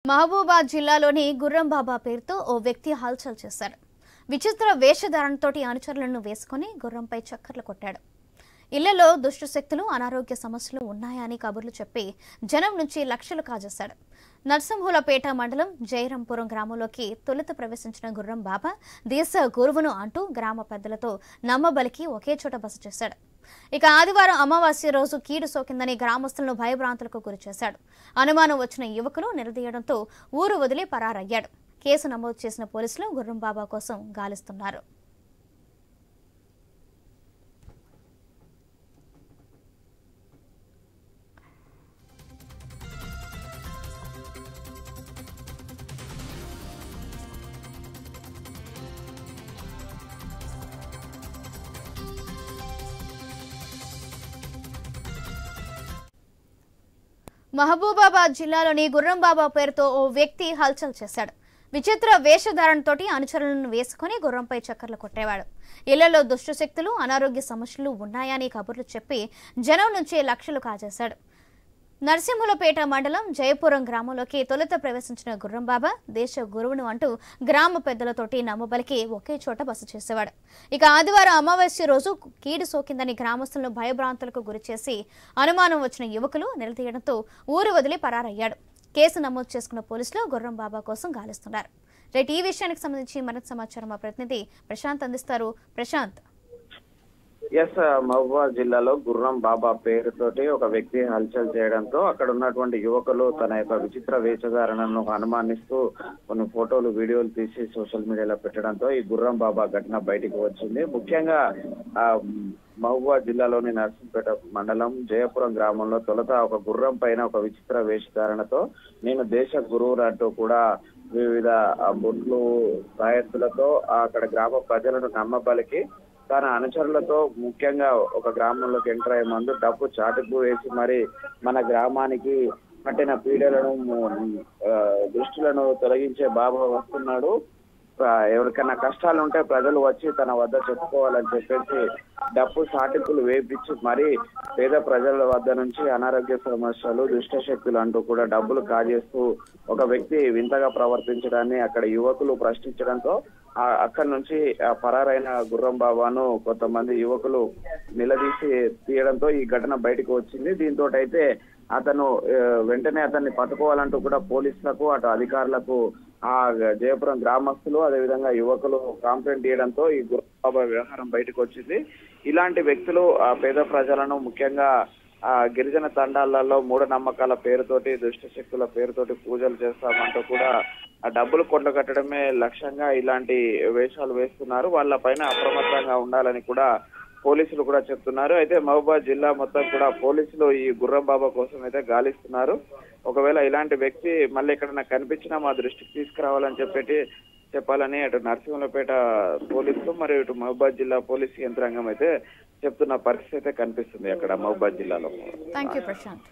మహబూబాద్ జిల్లాలోని గుర్రం బాబా పేరుతో ఓ వ్యక్తి హల్చల్ చేశారు. విచిత్ర వేషధారణతో అనుచరులను వేసుకుని గుర్రంపై చక్కర్లు కొట్టాడు. ఇళ్లలో దుష్ట శక్తులు, అనారోగ్య సమస్యలు ఉన్నాయని కబుర్లు చెప్పి జనం నుంచి లక్షలు కాజేశాడు. నర్సింహులపేట మండలం జయరాంపురం గ్రామంలోకి తొలుత ప్రవేశించిన గుర్రం బాబా దేశ గురువును అంటూ గ్రామ పెద్దలతో నమ్మబలికి ఒకే చోట బస చేశాడు. ఇక ఆదివారం అమావాస్య రోజు కీడు సోకిందని గ్రామస్తులను భయభ్రాంతులకు గురిచేశాడు. అనుమానం వచ్చిన యువకులు నిలదీయడంతో ఊరు వదిలి పరారయ్యాడు. కేసు నమోదు చేసిన పోలీసులు గుర్రం బాబా కోసం గాలిస్తున్నారు. మహబూబాబాద్ జిల్లాలోని గుర్రం బాబా పేరుతో ఓ వ్యక్తి హల్చల్ చేశాడు. విచిత్ర వేషధారణతో అనుచరులను వేసుకుని గుర్రంపై చక్కర్లు కొట్టేవాడు. ఇళ్లలో దుష్ట శక్తులు, అనారోగ్య సమస్యలు ఉన్నాయని కబుర్లు చెప్పి జనం నుంచి లక్షలు కాజేశాడు. నర్సింహులపేట మండలం జయపురం గ్రామంలోకి తొలుత ప్రవేశించిన గుర్రం బాబా దేశ గురువును అంటూ గ్రామ పెద్దలతోటి నమ్మబలికి ఒకే చోట బస చేసేవాడు. ఇక ఆదివారం అమావాస్య రోజు కీడు సోకిందని గ్రామస్తులను భయభ్రాంతులకు గురిచేసి అనుమానం వచ్చిన యువకులు నిలదీయడంతో ఊరు వదిలి పరారయ్యాడు. కేసు నమోదు చేసుకున్న పోలీసులు గుర్రం బాబా కోసం గాలిస్తున్నారు. రైట్, ఈ విషయానికి సంబంధించి మరింత సమాచారం మా ప్రతినిధి ప్రశాంత్ అందిస్తారు. ప్రశాంత్. మహబూబాబాద్ జిల్లాలో గుర్రం బాబా పేరుతోటి ఒక వ్యక్తి హల్చల్ చేయడంతో అక్కడ ఉన్నటువంటి యువకులు తన యొక్క విచిత్ర వేషధారణను అనుమానిస్తూ కొన్ని ఫోటోలు, వీడియోలు తీసి సోషల్ మీడియాలో పెట్టడంతో ఈ గుర్రం బాబా ఘటన బయటికి వచ్చింది. ముఖ్యంగా మహబూబాబాద్ జిల్లాలోని నర్సింహపేట మండలం జయపురం గ్రామంలో తొలుత ఒక గుర్రం పైన ఒక విచిత్ర వేషధారణతో నేను దేశ గురువులు అంటూ కూడా వివిధ బొట్లు, రాయత్తులతో అక్కడ గ్రామ ప్రజలను నమ్మబలికి తన అనుచరులతో ముఖ్యంగా ఒక గ్రామంలోకి ఎంటర్ అయ్యే ముందు డబ్బు చాటుకు వేసి మరి మన గ్రామానికి పట్టిన పీడలను, దృష్టిలను తొలగించే బాబా వస్తున్నాడు, ఎవరికైనా కష్టాలు ఉంటే ప్రజలు వచ్చి తన వద్ద చెప్పుకోవాలని చెప్పేసి డబ్బు సాటింపులు వేపించి మరి పేద ప్రజల వద్ద నుంచి అనారోగ్య సమస్యలు, దుష్ట శక్తులు అంటూ కూడా డబ్బులు కాజేస్తూ ఒక వ్యక్తి వింతగా ప్రవర్తించడాన్ని అక్కడ యువకులు ప్రశ్నించడంతో అక్కడి నుంచి పరారైన గుర్రం బాబాను కొంతమంది యువకులు నిలదీసి తీయడంతో ఈ ఘటన బయటకు వచ్చింది. దీంతో అయితే అతను వెంటనే అతన్ని పట్టుకోవాలంటూ కూడా పోలీసులకు, అటు అధికారులకు ఆ జయపురం గ్రామస్తులు అదేవిధంగా యువకులు కంప్లైంట్ చేయడంతో ఈ గుర్రం బాబా వ్యవహారం బయటకు వచ్చింది. ఇలాంటి వ్యక్తులు పేద ప్రజలను, ముఖ్యంగా గిరిజన తండాలలో మూఢనమ్మకాల పేరుతోటి, దుష్ట శక్తుల పేరుతోటి పూజలు చేస్తామంటూ కూడా ఆ డబ్బులు కొట్టగట్టడమే లక్ష్యంగా ఇలాంటి వేషాలు వేస్తున్నారు. వాళ్ళ పైన అప్రమత్తంగా ఉండాలని కూడా పోలీసులు కూడా చెప్తున్నారు. అయితే మహబూబాబాద్ జిల్లా మొత్తం కూడా పోలీసులు ఈ గుర్రం బాబా కోసం అయితే గాలిస్తున్నారు. ఒకవేళ ఇలాంటి వ్యక్తి మళ్ళీ ఎక్కడైనా కనిపించినా మా దృష్టికి తీసుకురావాలని చెప్పాలని అటు నర్సింహులపేట పోలీసులు మరియు ఇటు మహబూబాబాద్ జిల్లా పోలీసు యంత్రాంగం అయితే చెప్తున్న పరిస్థితి అయితే కనిపిస్తుంది అక్కడ మహబూబాబాద్ జిల్లాలో. థాంక్యూ ప్రశాంత్.